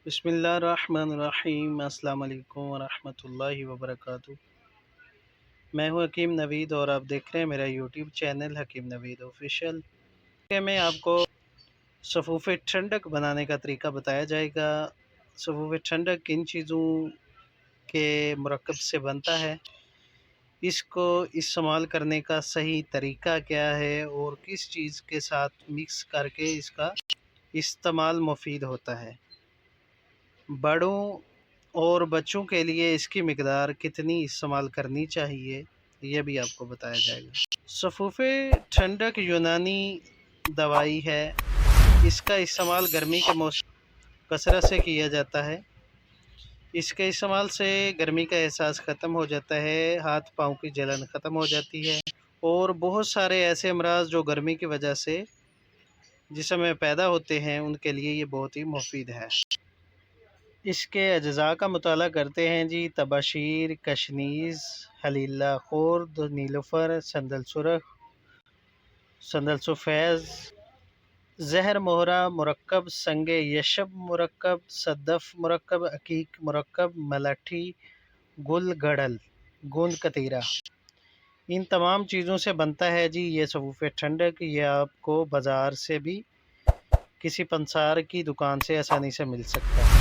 بسم اللہ الرحمن الرحیم۔ السلام علیکم ورحمۃ اللہ وبرکاتہ۔ میں ہوں حکیم نوید اور آپ دیکھ رہے ہیں میرا یوٹیوب چینل حکیم نوید آفیشیل۔ میں آپ کو صفوف ٹھنڈک بنانے کا طریقہ بتایا جائے گا۔ صفوف ٹھنڈک کن چیزوں کے مرکب سے بنتا ہے، اس کو استعمال کرنے کا صحیح طریقہ کیا ہے اور کس چیز کے ساتھ مکس کر کے اس کا استعمال مفید ہوتا ہے، بڑوں اور بچوں کے لیے اس کی مقدار کتنی استعمال کرنی چاہیے، یہ بھی آپ کو بتایا جائے گا۔ صفوف ٹھنڈک یونانی دوائی ہے۔ اس کا استعمال گرمی کے موسم کثرت سے کیا جاتا ہے۔ اس کے استعمال سے گرمی کا احساس ختم ہو جاتا ہے، ہاتھ پاؤں کی جلن ختم ہو جاتی ہے اور بہت سارے ایسے امراض جو گرمی کی وجہ سے جسم میں پیدا ہوتے ہیں ان کے لیے یہ بہت ہی مفید ہے۔ اس کے اجزاء کا مطالعہ کرتے ہیں جی۔ طباشیر، کشنیز، حلیلہ خورد، نیلوفر، سندل سرخ، سندل سفیز، زہر مہرہ مرکب، سنگ یشب مرکب، صدف مرکب، عقیق مرکب، ملاٹھی، گل گڑھل، گوند کتیرہ، ان تمام چیزوں سے بنتا ہے جی یہ صفوف ٹھنڈک۔ یہ آپ کو بازار سے بھی کسی پنسار کی دکان سے آسانی سے مل سکتا ہے۔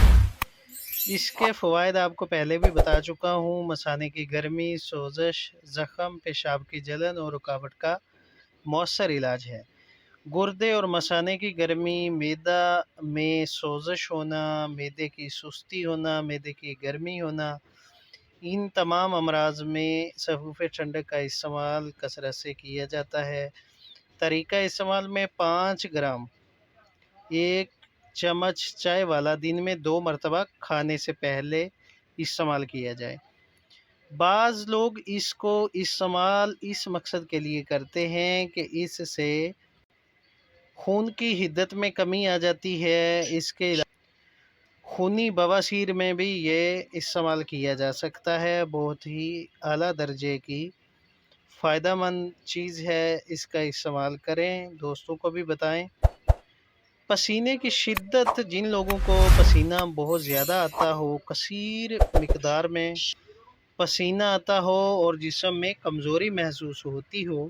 اس کے فوائد آپ کو پہلے بھی بتا چکا ہوں۔ مثانے کی گرمی، سوزش، زخم، پیشاب کی جلن اور رکاوٹ کا مؤثر علاج ہے۔ گردے اور مثانے کی گرمی، معدہ میں سوزش ہونا، معدے کی سستی ہونا، معدے کی گرمی ہونا، ان تمام امراض میں صفوف ٹھنڈک کا استعمال کثرت سے کیا جاتا ہے۔ طریقہ استعمال میں 5 گرام 1 چمچ چائے والا دن میں 2 مرتبہ کھانے سے پہلے استعمال کیا جائے۔ بعض لوگ اس کو استعمال اس مقصد کے لیے کرتے ہیں کہ اس سے خون کی حدت میں کمی آ جاتی ہے۔ اس کے علاوہ خونی بواسیر میں بھی یہ استعمال کیا جا سکتا ہے۔ بہت ہی اعلیٰ درجے کی فائدہ مند چیز ہے، اس کا استعمال کریں، دوستوں کو بھی بتائیں۔ پسینے کی شدت، جن لوگوں کو پسینہ بہت زیادہ آتا ہو، کثیر مقدار میں پسینہ آتا ہو اور جسم میں کمزوری محسوس ہوتی ہو،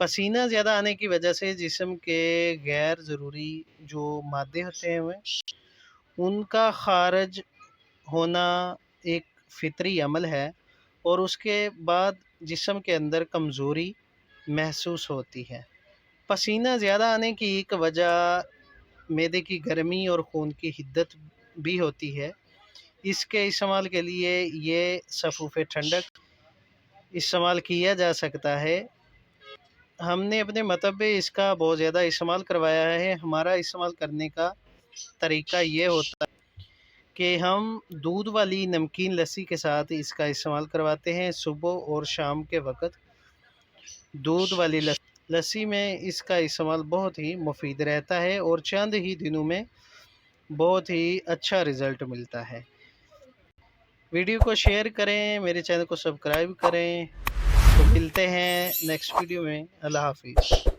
پسینہ زیادہ آنے کی وجہ سے جسم کے غیر ضروری جو مادے ہوتے ہیں ان کا خارج ہونا ایک فطری عمل ہے اور اس کے بعد جسم کے اندر کمزوری محسوس ہوتی ہے۔ پسینہ زیادہ آنے کی ایک وجہ معدے کی گرمی اور خون کی حدت بھی ہوتی ہے۔ اس کے استعمال کے لیے یہ صفوف ٹھنڈک استعمال کیا جا سکتا ہے۔ ہم نے اپنے مطبع اس کا بہت زیادہ استعمال کروایا ہے۔ ہمارا استعمال کرنے کا طریقہ یہ ہوتا ہے کہ ہم دودھ والی نمکین لسی کے ساتھ اس کا استعمال کرواتے ہیں۔ صبح اور شام کے وقت دودھ والی لسی میں اس کا استعمال بہت ہی مفید رہتا ہے اور چند ہی دنوں میں بہت ہی اچھا رزلٹ ملتا ہے۔ ویڈیو کو شیئر کریں، میرے چینل کو سبسکرائب کریں۔ تو ملتے ہیں نیکسٹ ویڈیو میں۔ اللہ حافظ۔